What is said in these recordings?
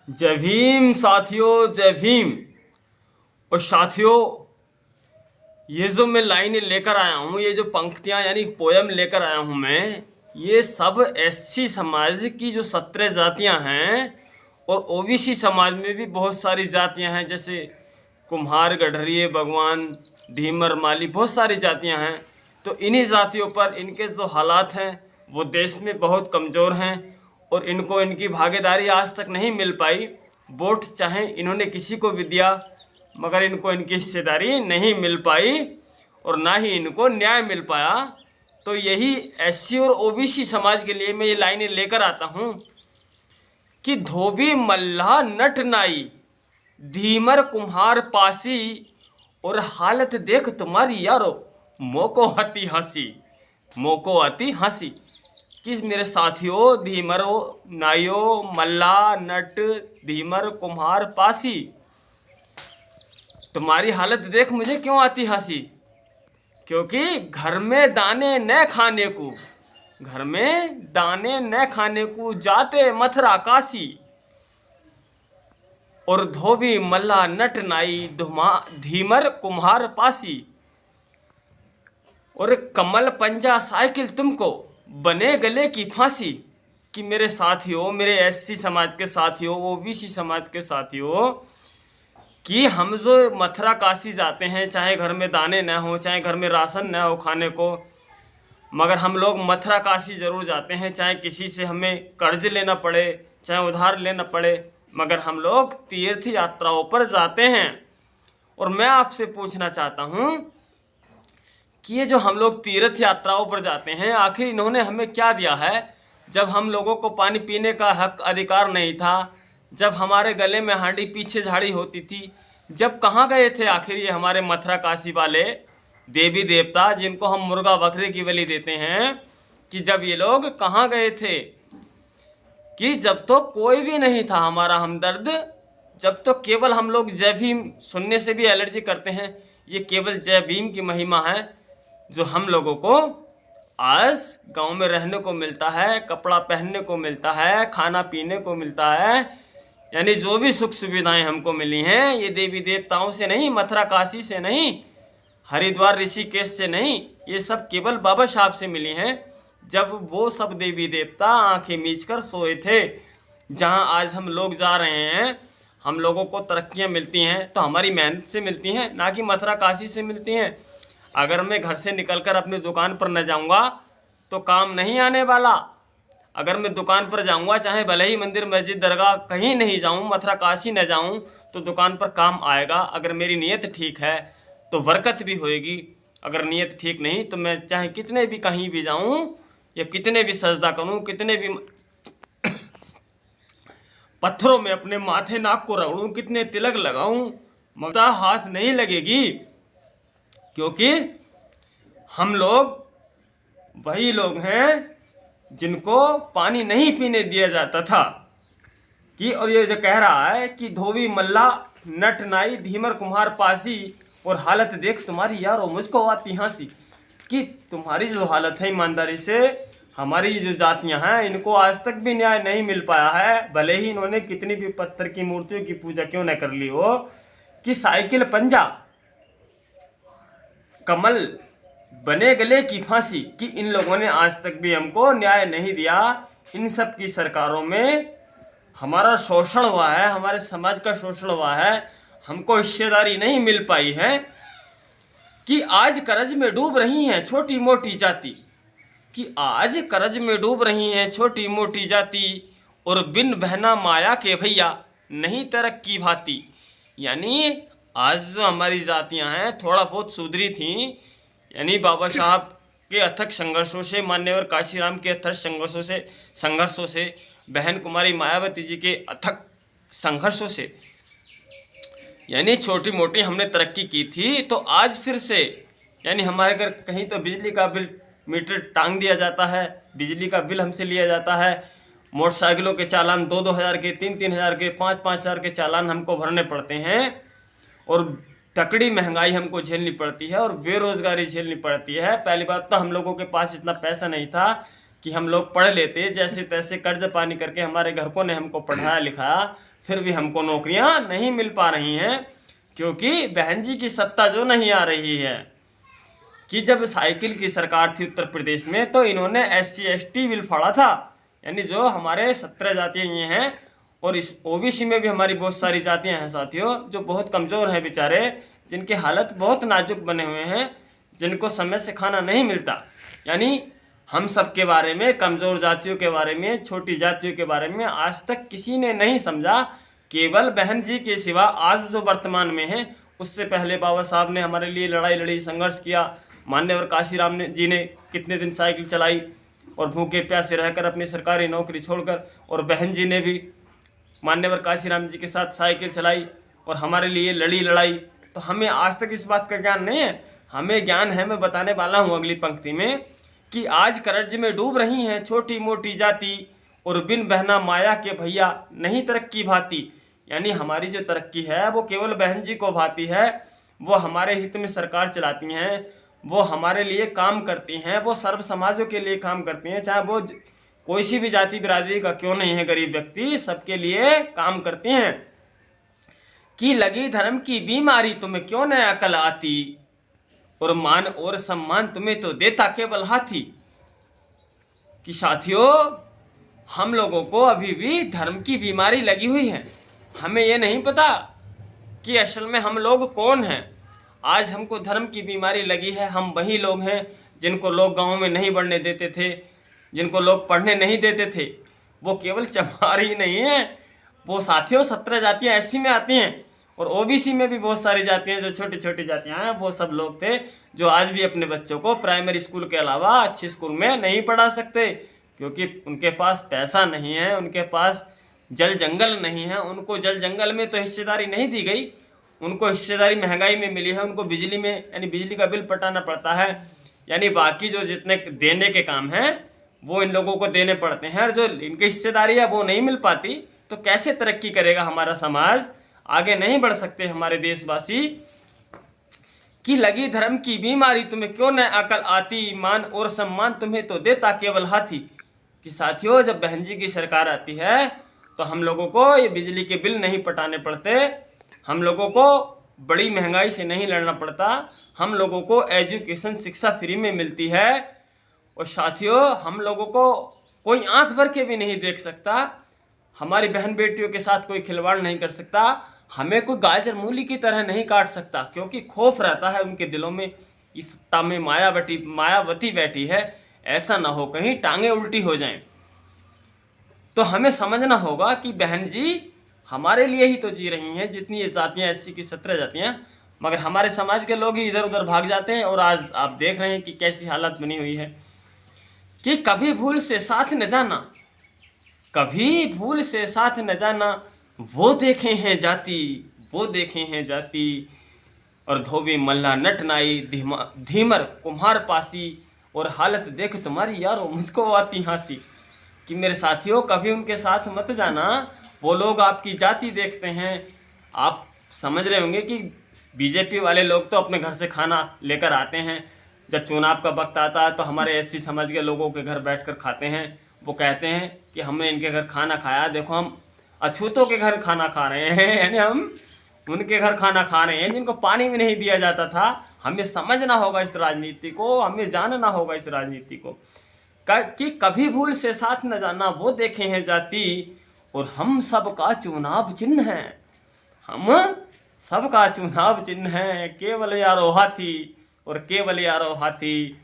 जय भीम साथियों, जय भीम। और साथियों, ये जो मैं लाइनें लेकर आया हूँ, ये जो पंक्तियाँ यानी पोयम लेकर आया हूँ मैं, ये सब एससी समाज की जो 17 जातियाँ हैं और ओबीसी समाज में भी बहुत सारी जातियाँ हैं, जैसे कुम्हार, गढ़रिये, भगवान, धीमर, माली, बहुत सारी जातियाँ हैं। तो इन्हीं जातियों पर इनके जो हालात हैं वो देश में बहुत कमज़ोर हैं और इनको इनकी भागीदारी आज तक नहीं मिल पाई। वोट चाहे इन्होंने किसी को भी दिया, मगर इनको इनकी हिस्सेदारी नहीं मिल पाई और ना ही इनको न्याय मिल पाया। तो यही एससी और ओबीसी समाज के लिए मैं ये लाइनें लेकर आता हूँ कि धोबी मल्लाह नट नाई, धीमर कुम्हार पासी, और हालत देख तुम्हारी यारो, मोको आती हंसी, मोको आती हंसी। कि मेरे साथियों, धीमरो, नाइयो, मल्ला, नट, धीमर, कुम्हार, पासी, तुम्हारी हालत देख मुझे क्यों आती हंसी? क्योंकि घर में दाने न खाने को, घर में दाने न खाने को जाते मथुरा काशी, और धोबी मल्ला नट नाई, धीमर कुम्हार पासी, और कमल पंजा साइकिल तुमको बने गले की फांसी। कि मेरे साथियों, मेरे एससी समाज के साथियों, ओबीसी समाज के साथियों, कि हम जो मथुरा काशी जाते हैं, चाहे घर में दाने न हो, चाहे घर में राशन न हो खाने को, मगर हम लोग मथुरा काशी ज़रूर जाते हैं, चाहे किसी से हमें कर्ज लेना पड़े, चाहे उधार लेना पड़े, मगर हम लोग तीर्थ यात्राओं पर जाते हैं। और मैं आपसे पूछना चाहता हूँ कि ये जो हम लोग तीर्थ यात्राओं पर जाते हैं, आखिर इन्होंने हमें क्या दिया है? जब हम लोगों को पानी पीने का हक अधिकार नहीं था, जब हमारे गले में हांडी पीछे झाड़ी होती थी, जब कहाँ गए थे आखिर ये हमारे मथुरा काशी वाले देवी देवता, जिनको हम मुर्गा बकरे की बलि देते हैं? कि जब ये लोग कहाँ गए थे? कि जब तो कोई भी नहीं था हमारा हमदर्द, जब तो केवल हम लोग जय भीम सुनने से भी एलर्जी करते हैं। ये केवल जय भीम की महिमा है जो हम लोगों को आज गांव में रहने को मिलता है, कपड़ा पहनने को मिलता है, खाना पीने को मिलता है, यानी जो भी सुख सुविधाएं हमको मिली हैं, ये देवी देवताओं से नहीं, मथुरा काशी से नहीं, हरिद्वार ऋषिकेश से नहीं, ये सब केवल बाबा साहब से मिली हैं, जब वो सब देवी देवता आंखें मीचकर सोए थे। जहां आज हम लोग जा रहे हैं, हम लोगों को तरक्कियां मिलती हैं तो हमारी मेहनत से मिलती हैं, ना कि मथुरा काशी से मिलती हैं। अगर मैं घर से निकलकर अपनी दुकान पर न जाऊंगा तो काम नहीं आने वाला। अगर मैं दुकान पर जाऊंगा, चाहे भले ही मंदिर मस्जिद दरगाह कहीं नहीं जाऊं, मथुरा काशी न जाऊं, तो दुकान पर काम आएगा। अगर मेरी नीयत ठीक है तो बरकत भी होएगी। अगर नीयत ठीक नहीं तो मैं चाहे कितने भी कहीं भी जाऊं या कितने भी सजदा करूं, कितने भी पत्थरों में अपने माथे नाक को रगड़ूं, कितने तिलक लगाऊं, मगर हाथ नहीं लगेगी। क्योंकि हम लोग वही लोग हैं जिनको पानी नहीं पीने दिया जाता था। कि और ये जो कह रहा है कि धोबी मल्ला नट नाई, धीमर कुम्हार पासी, और हालत देख तुम्हारी यारो, मुझको आती हंसी। कि तुम्हारी जो हालत है, ईमानदारी से हमारी जो जातियां हैं, इनको आज तक भी न्याय नहीं मिल पाया है, भले ही इन्होंने कितनी भी पत्थर की मूर्तियों की पूजा क्यों न कर ली हो। कि साइकिल पंजा, कमल बने गले की फांसी, कि इन लोगों ने आज तक भी हमको न्याय नहीं दिया। इन सब की सरकारों में हमारा शोषण हुआ है, हमारे समाज का शोषण हुआ है, हमको हिस्सेदारी नहीं मिल पाई है। कि आज कर्ज में डूब रही हैं छोटी मोटी जाति, कि आज कर्ज में डूब रही हैं छोटी मोटी जाति, और बिन बहना माया के भैया नहीं तरक्की भाती। यानी आज जो हमारी जातियां हैं थोड़ा बहुत सुधरी थी, यानी बाबा साहब के अथक संघर्षों से, मान्यवर काशीराम के अथक संघर्षों से, बहन कुमारी मायावती जी के अथक संघर्षों से, यानी छोटी मोटी हमने तरक्की की थी। तो आज फिर से, यानी हमारे घर कहीं तो बिजली का बिल मीटर टांग दिया जाता है, बिजली का बिल हमसे लिया जाता है, मोटरसाइकिलों के चालान 2-2 हज़ार के, 3-3 हज़ार के, 5-5 हज़ार के चालान हमको भरने पड़ते हैं, और तकड़ी महंगाई हमको झेलनी पड़ती है, और बेरोजगारी झेलनी पड़ती है। पहली बात तो हम लोगों के पास इतना पैसा नहीं था कि हम लोग पढ़ लेते, जैसे तैसे कर्ज पानी करके हमारे घरकों ने हमको पढ़ाया लिखाया। फिर भी हमको नौकरियां नहीं मिल पा रही हैं, क्योंकि बहन जी की सत्ता जो नहीं आ रही है। कि जब साइकिल की सरकार थी उत्तर प्रदेश में, तो इन्होंने SC ST बिल फाड़ा था, यानी जो हमारे 17 जातियाँ ये हैं, और इस OBC में भी हमारी बहुत सारी जातियाँ हैं साथियों, जो बहुत कमज़ोर हैं बेचारे, जिनकी हालत बहुत नाजुक बने हुए हैं, जिनको समय से खाना नहीं मिलता। यानी हम सब के बारे में, कमज़ोर जातियों के बारे में, छोटी जातियों के बारे में आज तक किसी ने नहीं समझा। केवल बहन जी के सिवा आज जो वर्तमान में है, उससे पहले बाबा साहब ने हमारे लिए लड़ाई लड़ी, संघर्ष किया। मान्यवर काशीराम जी ने कितने दिन साइकिल चलाई और भूखे प्यासे रहकर अपनी सरकारी नौकरी छोड़कर, और बहन जी ने भी मान्यवर काशीराम जी के साथ साइकिल चलाई और हमारे लिए लड़ी लड़ाई। तो हमें आज तक इस बात का ज्ञान नहीं है। हमें ज्ञान है, मैं बताने वाला हूँ अगली पंक्ति में, कि आज कर्ज में डूब रही हैं छोटी मोटी जाति, और बिन बहना माया के भैया नहीं तरक्की भाती। यानी हमारी जो तरक्की है वो केवल बहन जी को भाती है। वो हमारे हित में सरकार चलाती हैं, वो हमारे लिए काम करती हैं, वो सर्व समाजों के लिए काम करती हैं, चाहे वो कोई सी भी जाति बिरादरी का क्यों नहीं है, गरीब व्यक्ति, सबके लिए काम करती हैं। कि लगी धर्म की बीमारी तुम्हें क्यों न अकल आती, और मान और सम्मान तुम्हें तो देता केवल हाथी। कि साथियों, हम लोगों को अभी भी धर्म की बीमारी लगी हुई है। हमें ये नहीं पता कि असल में हम लोग कौन हैं। आज हमको धर्म की बीमारी लगी है। हम वही लोग हैं जिनको लोग गाँव में नहीं बढ़ने देते थे, जिनको लोग पढ़ने नहीं देते थे। वो केवल चमार ही नहीं है, वो साथियों 17 जातियाँ SC में आती हैं, और OBC में भी बहुत सारी जातियाँ जो छोटी छोटी जातियाँ हैं, वो सब लोग थे जो आज भी अपने बच्चों को प्राइमरी स्कूल के अलावा अच्छे स्कूल में नहीं पढ़ा सकते, क्योंकि उनके पास पैसा नहीं है, उनके पास जल जंगल नहीं है। उनको जल जंगल में तो हिस्सेदारी नहीं दी गई, उनको हिस्सेदारी महंगाई में मिली है। उनको बिजली में, यानी बिजली का बिल पटाना पड़ता है, यानी बाकी जो जितने देने के काम हैं वो इन लोगों को देने पड़ते हैं, और जो इनकी हिस्सेदारी है वो नहीं मिल पाती। तो कैसे तरक्की करेगा हमारा समाज, आगे नहीं बढ़ सकते हमारे देशवासी। कि लगी धर्म की बीमारी तुम्हें क्यों न अकल आती, मान और सम्मान तुम्हें तो देता केवल हाथी। कि साथियों, जब बहन जी की सरकार आती है तो हम लोगों को ये बिजली के बिल नहीं पटाने पड़ते, हम लोगों को बड़ी महंगाई से नहीं लड़ना पड़ता, हम लोगों को एजुकेशन शिक्षा फ्री में मिलती है। और साथियों, हम लोगों को कोई आंख भर के भी नहीं देख सकता, हमारी बहन बेटियों के साथ कोई खिलवाड़ नहीं कर सकता, हमें कोई गाजर मूली की तरह नहीं काट सकता, क्योंकि खौफ रहता है उनके दिलों में कि सत्ता में मायावती बैठी है, ऐसा ना हो कहीं टांगे उल्टी हो जाएं। तो हमें समझना होगा कि बहन जी हमारे लिए ही तो जी रही हैं, जितनी ये जातियाँ SC की 17 जातियाँ, मगर हमारे समाज के लोग ही इधर उधर भाग जाते हैं। और आज आप देख रहे हैं कि कैसी हालत बनी हुई है। कि कभी भूल से साथ न जाना, कभी भूल से साथ न जाना, वो देखे हैं जाति, वो देखे हैं जाति, और धोबी मल्ला नट नाई, धीमर कुम्हार पासी, और हालत देख तुम्हारी यारो मुझको आती हंसी। कि मेरे साथियों, कभी उनके साथ मत जाना, वो लोग आपकी जाति देखते हैं। आप समझ रहे होंगे कि BJP वाले लोग तो अपने घर से खाना लेकर आते हैं, जब चुनाव का वक्त आता है तो हमारे SC समाज के लोगों के घर बैठकर खाते हैं। वो कहते हैं कि हमने इनके घर खाना खाया, देखो हम अछूतों के घर खाना खा रहे हैं, यानी हम उनके घर खाना खा रहे हैं जिनको पानी भी नहीं दिया जाता था। हमें समझना होगा इस राजनीति को, हमें जानना होगा इस राजनीति को, कि कभी भूल से साथ न जाना, वो देखे हैं जाति, और हम सबका चुनाव चिन्ह है, हम सबका चुनाव चिन्ह है, केवल यारो हाथी, और केवल यारो हाथी,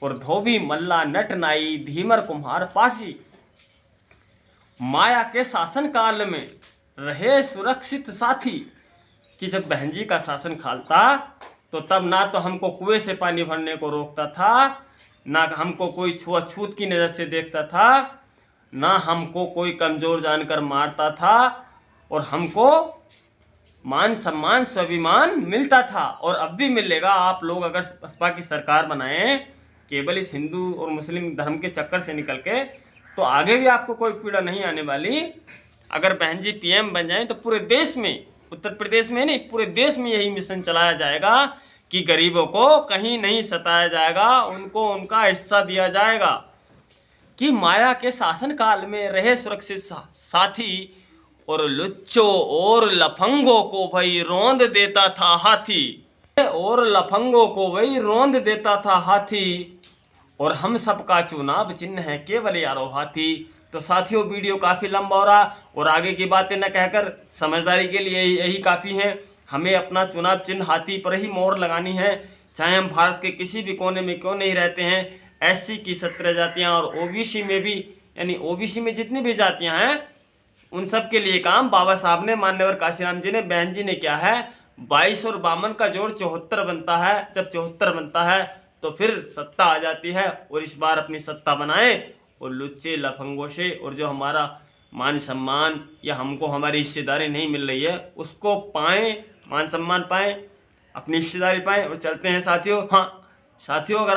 और धोबी मल्ला नट नाई, धीमर कुम्हार पासी। माया के शासन काल में रहे सुरक्षित साथी। कि जब बहन जी का शासन खालता तो तब ना तो हमको कुएं से पानी भरने को रोकता था, ना हमको कोई छुआछूत की नज़र से देखता था, ना हमको कोई कमज़ोर जानकर मारता था, और हमको मान सम्मान स्वाभिमान मिलता था, और अब भी मिलेगा। आप लोग अगर बसपा की सरकार बनाएं केवल इस हिंदू और मुस्लिम धर्म के चक्कर से निकल के, तो आगे भी आपको कोई पीड़ा नहीं आने वाली। अगर बहन जी PM बन जाएं तो पूरे देश में, उत्तर प्रदेश में नहीं पूरे देश में यही मिशन चलाया जाएगा कि गरीबों को कहीं नहीं सताया जाएगा, उनको उनका हिस्सा दिया जाएगा। कि माया के शासन काल में रहे सुरक्षित साथी, और लुच्चों और लफंगों को भाई रौंद देता था हाथी, और लफंगों को भाई रौंद देता था हाथी, और हम सबका चुनाव चिन्ह है केवल यारो हाथी। तो साथियों, वीडियो काफ़ी लंबा हो रहा और आगे की बातें न कहकर समझदारी के लिए यही काफ़ी है। हमें अपना चुनाव चिन्ह हाथी पर ही मोहर लगानी है, चाहे हम भारत के किसी भी कोने में क्यों नहीं रहते हैं। एससी की 17 जातियाँ और ओबीसी में भी, यानी ओबीसी में जितनी भी जातियाँ हैं उन सब के लिए काम बाबा साहब ने, मान्यवर काशीराम जी ने, बहन जी ने किया है। 22 और 52 का जोड़ 74 बनता है। जब 74 बनता है तो फिर सत्ता आ जाती है, और इस बार अपनी सत्ता बनाए और लुच्चे लफंगों से, और जो हमारा मान सम्मान या हमको हमारी हिस्सेदारी नहीं मिल रही है उसको पाएँ, मान सम्मान पाएँ, अपनी हिस्सेदारी पाएँ और चलते हैं साथियों। हाँ साथियों, अगर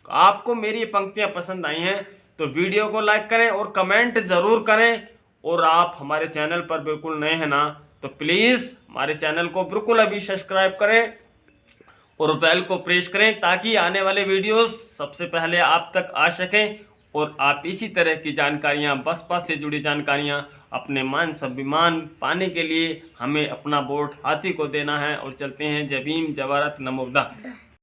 आपको मेरी ये पंक्तियाँ पसंद आई हैं तो वीडियो को लाइक करें और कमेंट ज़रूर करें, और आप हमारे चैनल पर बिल्कुल नए हैं ना तो प्लीज़ हमारे चैनल को बिल्कुल अभी सब्सक्राइब करें और बेल को प्रेस करें, ताकि आने वाले वीडियोस सबसे पहले आप तक आ सकें, और आप इसी तरह की जानकारियां, बसपा से जुड़ी जानकारियां अपने मान स्वाभिमान पाने के लिए हमें अपना वोट हाथी को देना है। और चलते हैं। जय भीम, जय भारत, नमो बुद्धाय।